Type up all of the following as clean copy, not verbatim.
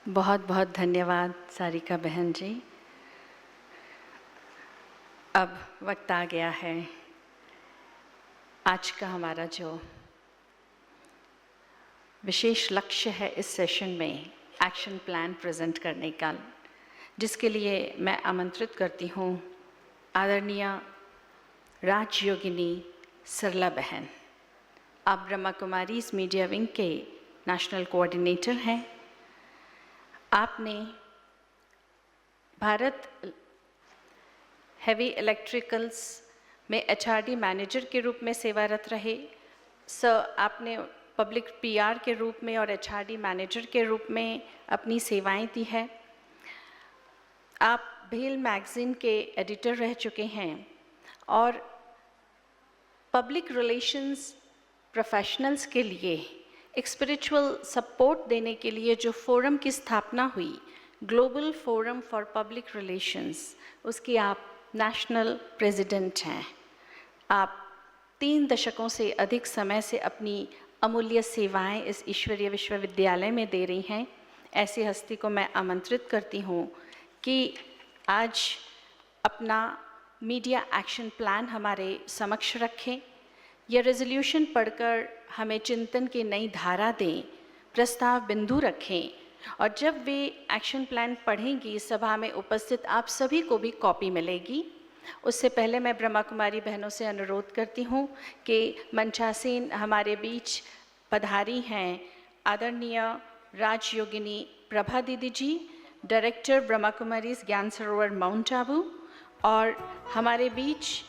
बहुत बहुत धन्यवाद सारिका बहन जी। अब वक्त आ गया है आज का हमारा जो विशेष लक्ष्य है इस सेशन में एक्शन प्लान प्रेजेंट करने का, जिसके लिए मैं आमंत्रित करती हूँ आदरणीय राजयोगिनी सरला बहन। आप ब्रह्मा कुमारीज मीडिया विंग के नेशनल कोऑर्डिनेटर हैं। आपने भारत हैवी इलेक्ट्रिकल्स में एचआरडी मैनेजर के रूप में सेवारत रहे। आपने पब्लिक पीआर के रूप में और एचआरडी मैनेजर के रूप में अपनी सेवाएं दी है। आप भेल मैगज़ीन के एडिटर रह चुके हैं और पब्लिक रिलेशंस प्रोफेशनल्स के लिए एक स्पिरिचुअल सपोर्ट देने के लिए जो फोरम की स्थापना हुई, global forum for public relations, उसकी आप नेशनल प्रेसिडेंट हैं। आप 3 दशकों से अधिक समय से अपनी अमूल्य सेवाएं इस ईश्वरीय विश्वविद्यालय में दे रही हैं। ऐसी हस्ती को मैं आमंत्रित करती हूँ कि आज अपना मीडिया एक्शन प्लान हमारे समक्ष रखें। यह रेजोल्यूशन पढ़कर हमें चिंतन की नई धारा दें, प्रस्ताव बिंदु रखें, और जब वे एक्शन प्लान पढ़ेंगी सभा में उपस्थित आप सभी को भी कॉपी मिलेगी। उससे पहले मैं ब्रह्मा कुमारी बहनों से अनुरोध करती हूँ कि मंचासीन हमारे बीच पधारी हैं आदरणीय राजयोगिनी प्रभा दीदी जी, डायरेक्टर ब्रह्मा कुमारीज ज्ञान सरोवर माउंट आबू, और हमारे बीच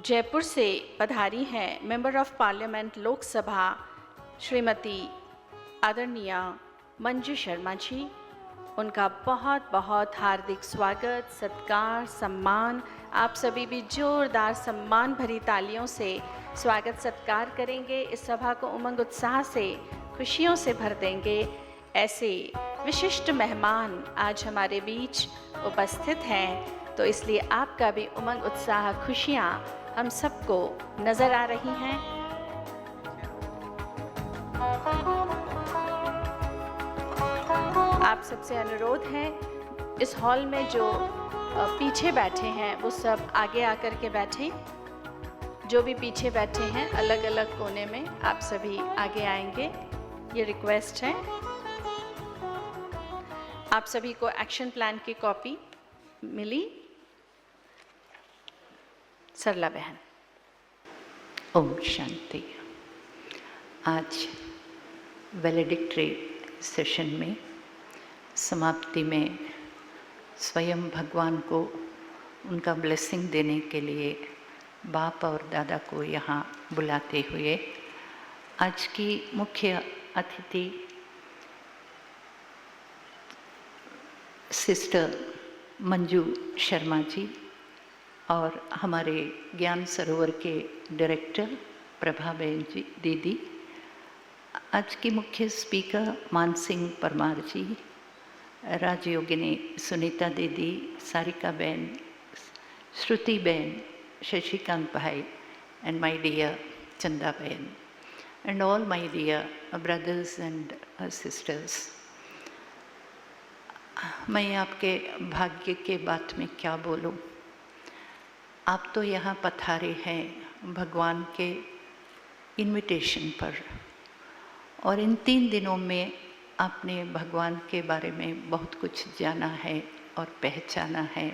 जयपुर से पधारी हैं member of parliament Lok Sabha Shrimati आदरणीय मंजू शर्मा जी। उनका बहुत बहुत हार्दिक स्वागत, सत्कार, सम्मान। आप सभी भी जोरदार सम्मान भरी तालियों से स्वागत सत्कार करेंगे। इस सभा को उमंग उत्साह से, खुशियों से भर देंगे। ऐसे विशिष्ट मेहमान आज हमारे बीच उपस्थित हैं, तो इसलिए आपका भी उमंग उत्साह, खुशियाँ हम सबको नज़र आ रही हैं। आप सबसे अनुरोध है, इस हॉल में जो पीछे बैठे हैं वो सब आगे आकर के बैठें। जो भी पीछे बैठे हैं अलग अलग कोने में, आप सभी आगे आएंगे, ये रिक्वेस्ट है। आप सभी को एक्शन प्लान की कॉपी मिली। सरला बहन। ओम शांति। आज वैलेडिक्टरी सेशन में समाप्ति में स्वयं भगवान को उनका ब्लेसिंग देने के लिए बाप और दादा को यहाँ बुलाते हुए आज की मुख्य अतिथि सिस्टर मंजू शर्मा जी और हमारे ज्ञान सरोवर के डायरेक्टर प्रभा बहन जी दीदी, आज की मुख्य स्पीकर मानसिंह परमार जी, राजयोगिनी सुनीता दीदी, सारिका बहन, श्रुति बहन, शशिकांत भाई, and my dear चंदा बहन, and all my dear brothers and sisters। मैं आपके भाग्य के बात में क्या बोलूं। आप तो यहाँ पधारे हैं भगवान के इनविटेशन पर, और इन 3 दिनों में आपने भगवान के बारे में बहुत कुछ जाना है और पहचाना है।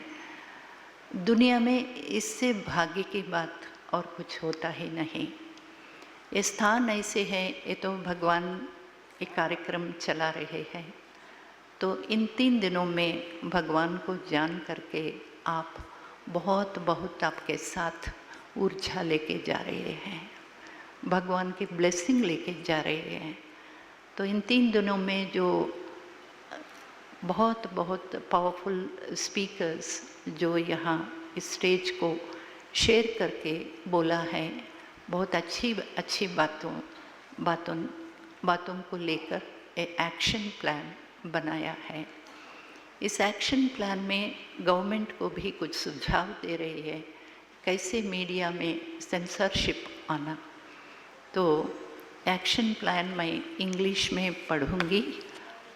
दुनिया में इससे भाग्य की बात और कुछ होता ही नहीं। ये स्थान ऐसे हैं, ये तो भगवान एक कार्यक्रम चला रहे हैं, तो इन 3 दिनों में भगवान को जान करके आप बहुत बहुत आपके साथ ऊर्जा लेके जा रहे हैं, भगवान की ब्लेसिंग लेके जा रहे हैं। तो इन 3 दिनों में जो बहुत बहुत पावरफुल स्पीकर्स जो यहाँ इस स्टेज को शेयर करके बोला है, बहुत अच्छी बातों को लेकर एक एक्शन प्लान बनाया है। इस एक्शन प्लान में गवर्नमेंट को भी कुछ सुझाव दे रही है, कैसे मीडिया में सेंसरशिप आना। तो एक्शन प्लान मैं इंग्लिश में पढ़ूंगी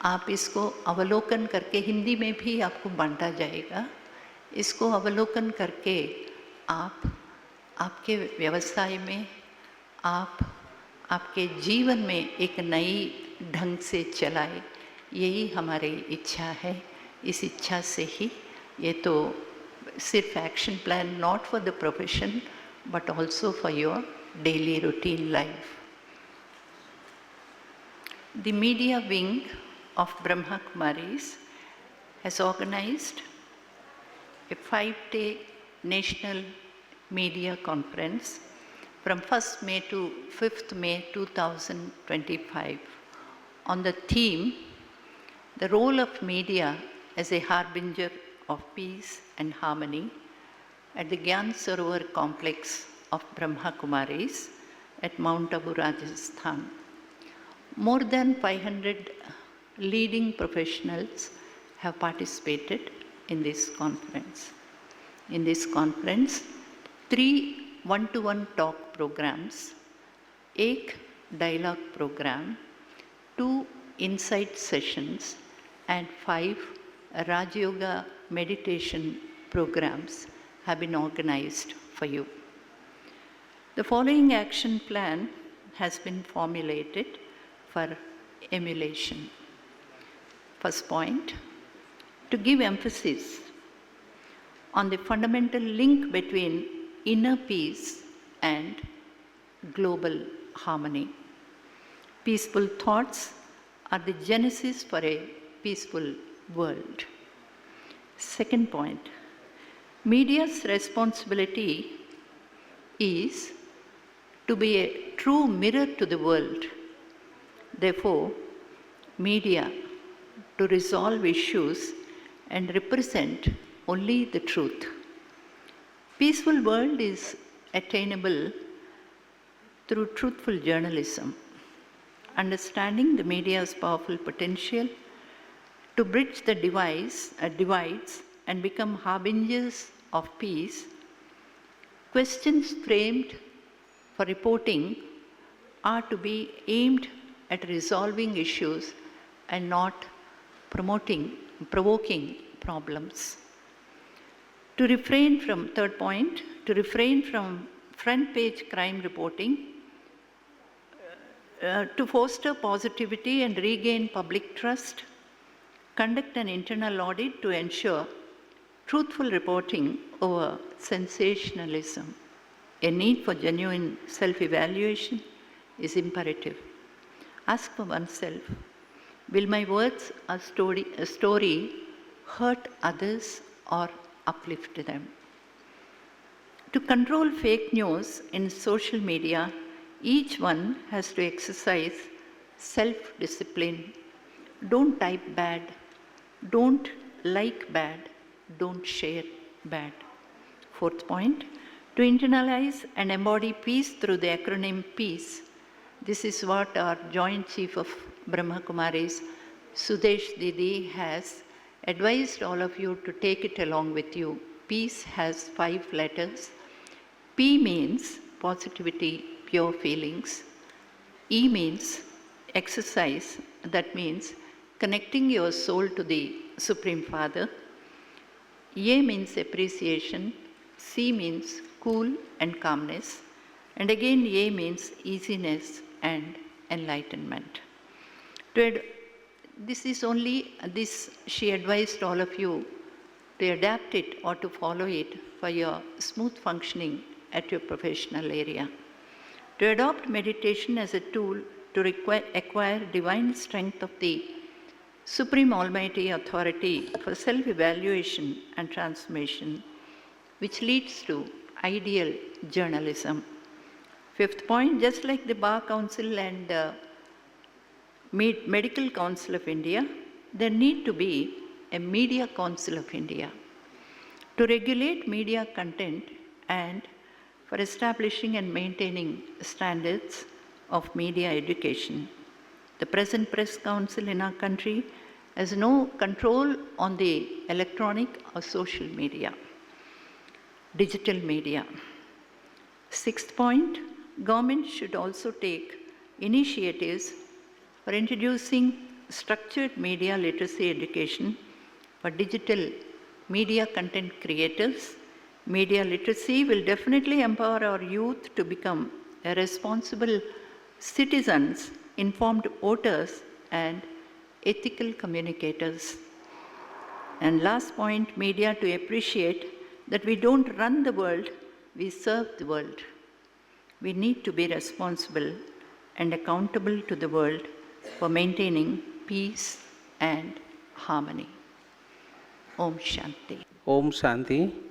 आप इसको अवलोकन करके, हिंदी में भी आपको बांटा जाएगा, इसको अवलोकन करके आप आपके व्यवसाय में, आप आपके जीवन में एक नई ढंग से चलाए, यही हमारी इच्छा है। इस इच्छा से ही ये तो सिर्फ action plan not for the profession but also for your daily routine life. The media wing of Brahma Kumaris has organized a 5-day national media conference from 1st May to 5th May 2025 on the theme, The Role of Media as a Harbinger of Peace and Harmony at the Gyan Sarovar Complex of Brahma Kumaris at Mount Abu, Rajasthan. More than 500 leading professionals have participated in this conference. In this conference, 3 one-to-one talk programs, 1 dialogue program, 2 insight sessions, and 5 Raj Yoga meditation programs have been organized for you. The following action plan has been formulated for emulation. First point, to give emphasis on the fundamental link between inner peace and global harmony. Peaceful thoughts are the genesis for a peaceful world. Second point, media's responsibility is to be a true mirror to the world. Therefore, media to resolve issues and represent only the truth. Peaceful world is attainable through truthful journalism, understanding the media's powerful potential to bridge the divides and become harbingers of peace. Questions framed for reporting are to be aimed at resolving issues and not provoking problems. To refrain from, third point, to refrain from front page crime reporting, to foster positivity and regain public trust, conduct an internal audit to ensure truthful reporting over sensationalism. A need for genuine self-evaluation is imperative. Ask for oneself, will my words or story hurt others or uplift them? To control fake news in social media, each one has to exercise self-discipline. Don't type bad, don't like bad, don't share bad. Fourth point, to internalize and embody peace through the acronym PEACE. This is what our Joint Chief of Brahma Kumaris, Sudesh Didi, has advised all of you to take it along with you. PEACE has 5 letters. P means positivity, pure feelings. E means exercise, that means connecting your soul to the Supreme Father. A means appreciation. C means cool and calmness. And again, A means easiness and enlightenment. She advised all of you to adapt it or to follow it for your smooth functioning at your professional area. To adopt meditation as a tool to acquire divine strength of the Supreme Almighty Authority for self-evaluation and transformation, which leads to ideal journalism. Fifth point, just like the Bar Council and Medical Council of India, there need to be a Media Council of India to regulate media content and for establishing and maintaining standards of media education. The present Press Council in our country has no control on the electronic or social media, digital media. Sixth point, government should also take initiatives for introducing structured media literacy education for digital media content creators. Media literacy will definitely empower our youth to become responsible citizens, informed voters, and ethical communicators. And last point, media to appreciate that we don't run the world, we serve the world. We need to be responsible and accountable to the world for maintaining peace and harmony. Om Shanti. Om Shanti.